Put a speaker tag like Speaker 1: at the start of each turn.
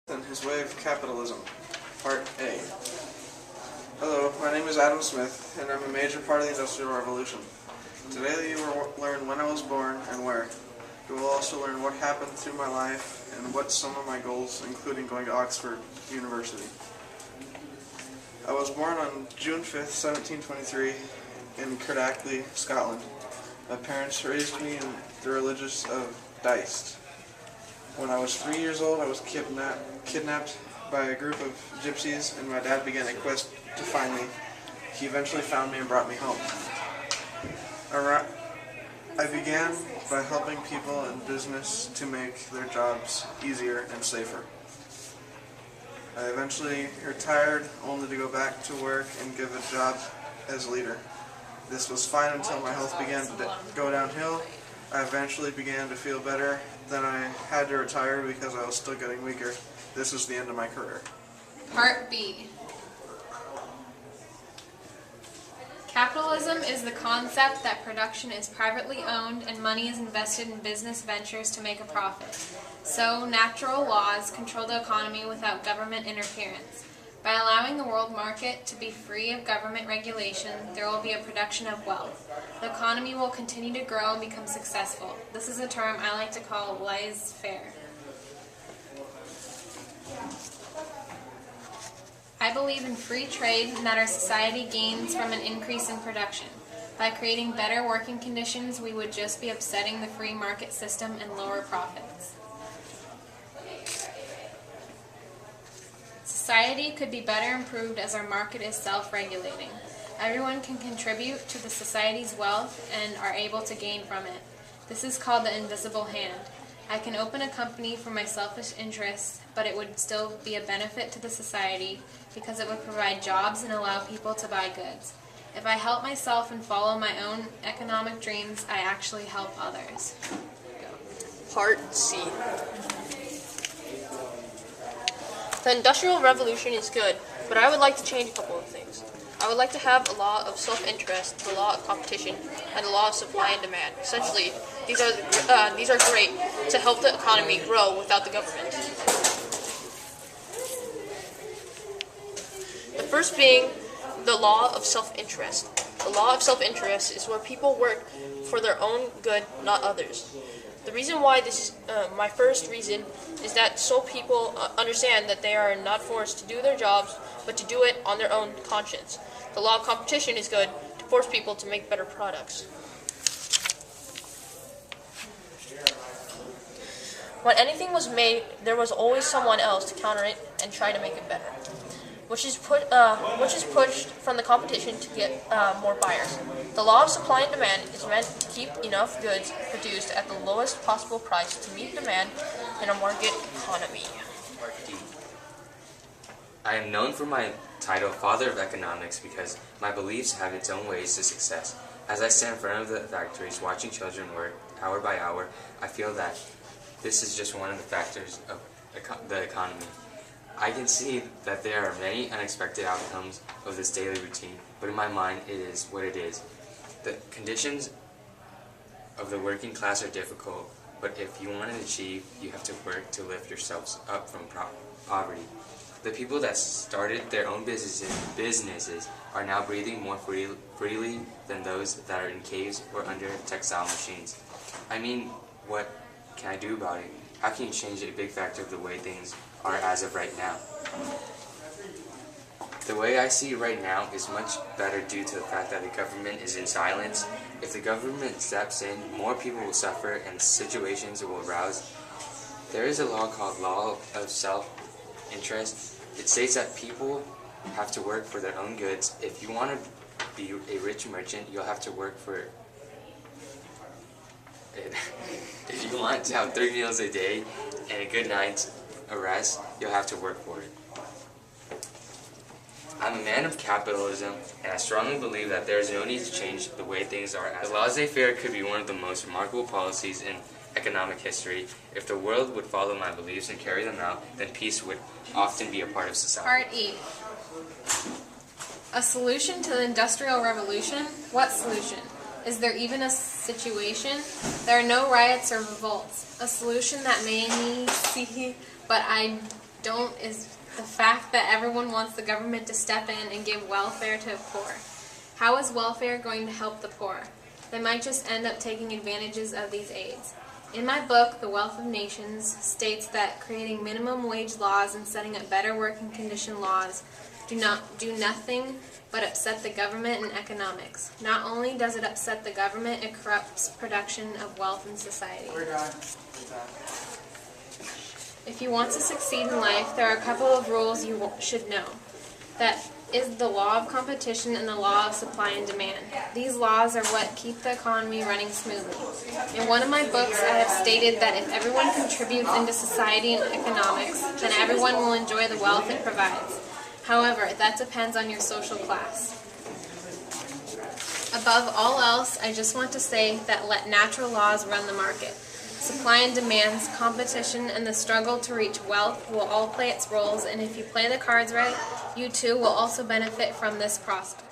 Speaker 1: and his way of capitalism, Part A. Hello, my name is Adam Smith, and I'm a major part of the Industrial Revolution. Today you will learn when I was born and where. You will also learn what happened through my life and what some of my goals, including going to Oxford University. I was born on June 5th, 1723, in Kildare, Scotland. My parents raised me in the religious of Deist. When I was 3 years old, I was kidnapped by a group of gypsies, and my dad began a quest to find me. He eventually found me and brought me home. I began by helping people in business to make their jobs easier and safer. I eventually retired, only to go back to work and give a job as leader. This was fine until my health began to go downhill. I eventually began to feel better, then I had to retire because I was still getting weaker. This was the end of my career.
Speaker 2: Part B. Capitalism is the concept that production is privately owned and money is invested in business ventures to make a profit. So, natural laws control the economy without government interference. By allowing the world market to be free of government regulation, there will be a production of wealth. The economy will continue to grow and become successful. This is a term I like to call laissez-faire. I believe in free trade and that our society gains from an increase in production. By creating better working conditions, we would just be upsetting the free market system and lower profits. Society could be better improved as our market is self-regulating. Everyone can contribute to the society's wealth and are able to gain from it. This is called the invisible hand. I can open a company for my selfish interests, but it would still be a benefit to the society because it would provide jobs and allow people to buy goods. If I help myself and follow my own economic dreams, I actually help others.
Speaker 3: Part C. The Industrial Revolution is good, but I would like to change a couple of things. I would like to have a law of self-interest, the law of competition, and the law of supply and demand. Essentially, these are great to help the economy grow without the government. The first being the law of self-interest. The law of self-interest is where people work for their own good, not others. The reason why this is my first reason is that so people understand that they are not forced to do their jobs, but to do it on their own conscience. The law of competition is good to force people to make better products. When anything was made, there was always someone else to counter it and try to make it better, which is pushed from the competition to get more buyers. The law of supply and demand is meant to keep enough goods produced at the lowest possible price to meet demand in a market economy.
Speaker 4: Part D. I am known for my title Father of Economics because my beliefs have its own ways to success. As I stand in front of the factories watching children work hour by hour, I feel that this is just one of the factors of the economy. I can see that there are many unexpected outcomes of this daily routine, but in my mind it is what it is. The conditions of the working class are difficult, but if you want to achieve, you have to work to lift yourselves up from poverty. The people that started their own businesses are now breathing more freely than those that are in caves or under textile machines. I mean, what can I do about it? How can you change a big factor of the way things are as of right now? The way I see it right now is much better due to the fact that the government is in silence. If the government steps in, more people will suffer and situations will arouse. There is a law called Law of Self-Interest. It states that people have to work for their own goods. If you want to be a rich merchant, you'll have to work for it. If you want to have 3 meals a day and a good night's rest, you'll have to work for it. I'm a man of capitalism, and I strongly believe that there is no need to change the way things are. The laissez-faire could be one of the most remarkable policies in economic history. If the world would follow my beliefs and carry them out, then peace would often be a part of society.
Speaker 2: Part E. A solution to the Industrial Revolution? What solution? Is there even a situation? There are no riots or revolts. A solution that many see, but I don't is the fact that everyone wants the government to step in and give welfare to the poor. How is welfare going to help the poor? They might just end up taking advantages of these aids. In my book, The Wealth of Nations, states that creating minimum wage laws and setting up better working condition laws do nothing but upset the government and economics. Not only does it upset the government, it corrupts production of wealth in society.
Speaker 1: We're done.
Speaker 2: If you want to succeed in life, there are a couple of rules you should know. That is the law of competition and the law of supply and demand. These laws are what keep the economy running smoothly. In one of my books, I have stated that if everyone contributes into society and economics, then everyone will enjoy the wealth it provides. However, that depends on your social class. Above all else, I just want to say that let natural laws run the market. Supply and demands, competition, and the struggle to reach wealth will all play its roles, and if you play the cards right, you too will also benefit from this process.